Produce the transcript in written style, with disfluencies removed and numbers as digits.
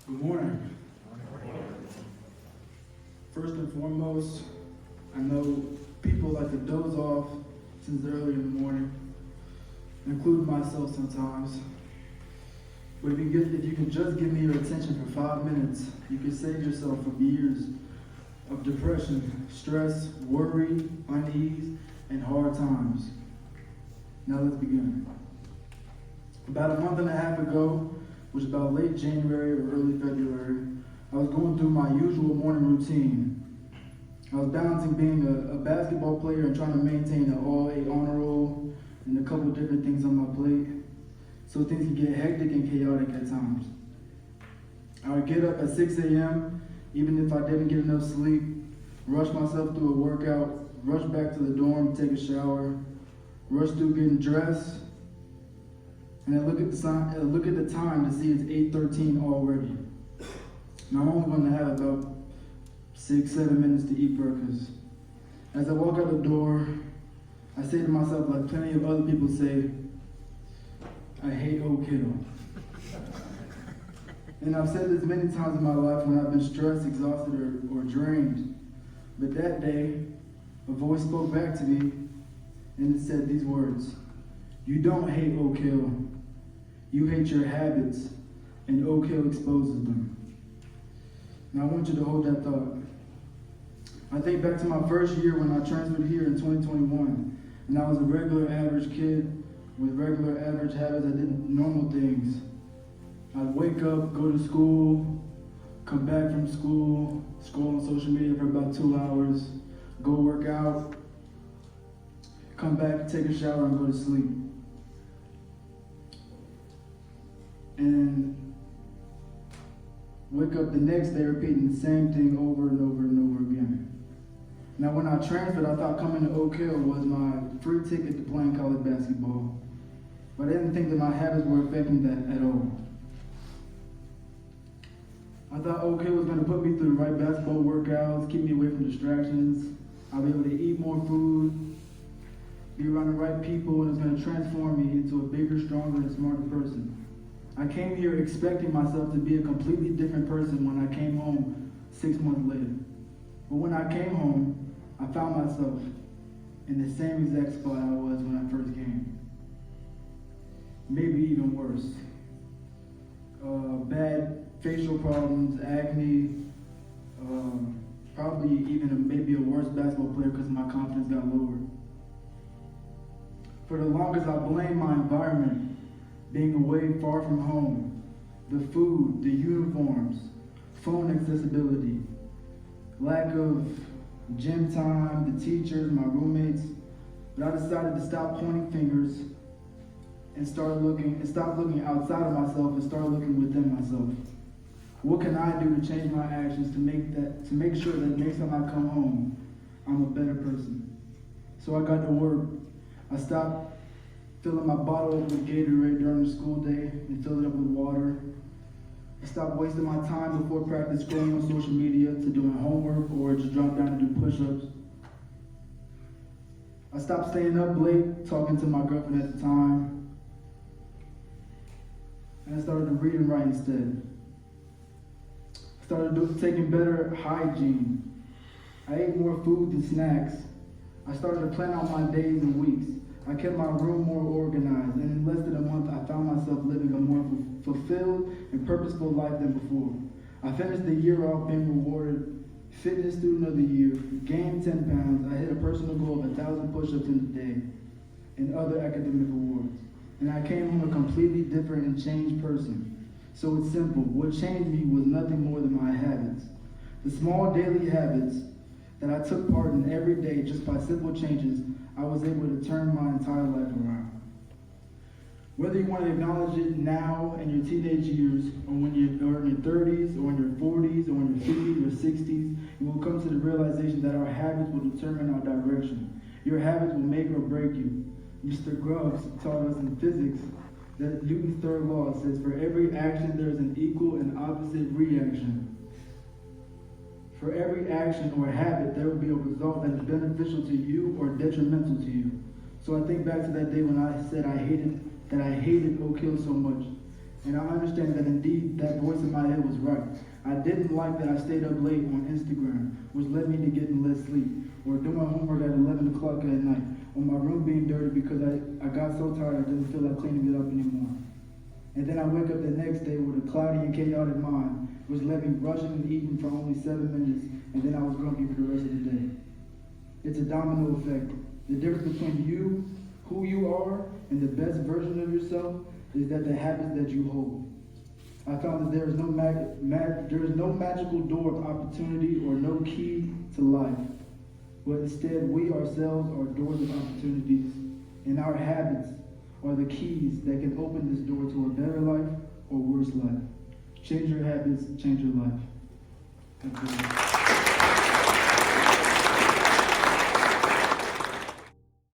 Good morning. First and foremost, I know people like to doze off since early in the morning, including myself sometimes. But if you can just give me your attention for 5 minutes, you can save yourself from years of depression, stress, worry, unease, and hard times. Now let's begin. About a month and a half ago, which was about late January or early February, I was going through my usual morning routine. I was balancing being a basketball player and trying to maintain an all-A honor roll and a couple different things on my plate, so things can get hectic and chaotic at times. I would get up at 6 a.m., even if I didn't get enough sleep, rush myself through a workout, rush back to the dorm, take a shower, rush through getting dressed, and I look at the time to see it's 8:13 already. Now I'm only going to have about 6-7 minutes to eat breakfast. As I walk out the door, I say to myself, like plenty of other people say, I hate Oak Hill. And I've said this many times in my life when I've been stressed, exhausted, or drained. But that day, a voice spoke back to me and it said these words: you don't hate Oak Hill. You hate your habits, and Oak Hill exposes them. Now I want you to hold that thought. I think back to my first year when I transferred here in 2021, and I was a regular average kid with regular average habits. I did normal things. I'd wake up, go to school, come back from school, scroll on social media for about 2 hours, go work out, come back, take a shower, and go to sleep. And wake up the next day repeating the same thing over and over and over again. Now when I transferred, I thought coming to Oak Hill was my free ticket to playing college basketball. But I didn't think that my habits were affecting that at all. I thought Oak Hill was going to put me through the right basketball workouts, keep me away from distractions. I'll be able to eat more food, be around the right people, and it's going to transform me into a bigger, stronger, and smarter person. I came here expecting myself to be a completely different person when I came home 6 months later. But when I came home, I found myself in the same exact spot I was when I first came. Maybe even worse. Bad facial problems, acne, probably even maybe a worse basketball player because my confidence got lower. For the longest, I blamed my environment, being away far from home, the food, the uniforms, phone accessibility, lack of gym time, the teachers, my roommates. But I decided to stop pointing fingers and stop looking outside of myself and start looking within myself. What can I do to change my actions to make sure that next time I come home, I'm a better person? So I got to work. I stopped filling my bottle up with Gatorade during the school day and filled it up with water. I stopped wasting my time before practice scrolling on social media to doing homework or just drop down and do push-ups. I stopped staying up late talking to my girlfriend at the time. And I started to read and write instead. I started taking better hygiene. I ate more food than snacks. I started to plan out my days and weeks. I kept my room more organized, and in less than a month, I found myself living a more fulfilled and purposeful life than before. I finished the year off being rewarded Fitness Student of the Year, gained 10 pounds, I hit a personal goal of 1,000 push-ups in a day, and other academic awards. And I came home a completely different and changed person. So it's simple. What changed me was nothing more than my habits. The small daily habits that I took part in every day just by simple changes, I was able to turn my entire life around. Whether you want to acknowledge it now in your teenage years, or when you're in your 30s, or in your 40s, or in your 50s or 60s, you will come to the realization that our habits will determine our direction. Your habits will make or break you. Mr. Grubbs taught us in physics that Newton's third law says, for every action there is an equal and opposite reaction. For every action or habit, there will be a result that is beneficial to you or detrimental to you. So I think back to that day when I said I hated Oak Hill so much. And I understand that indeed that voice in my head was right. I didn't like that I stayed up late on Instagram, which led me to getting less sleep, or doing homework at 11 o'clock at night, or my room being dirty because I got so tired I didn't feel like cleaning it up anymore. And then I wake up the next day with a cloudy and chaotic mind, which led me rushing and eating for only 7 minutes, and then I was grumpy for the rest of the day. It's a domino effect. The difference between you, who you are, and the best version of yourself is that the habits that you hold. I found that there is no magical door of opportunity or no key to life, but instead we ourselves are doors of opportunities, and our habits are the keys that can open this door to a better life or worse life. Change your habits, change your life. Thank you.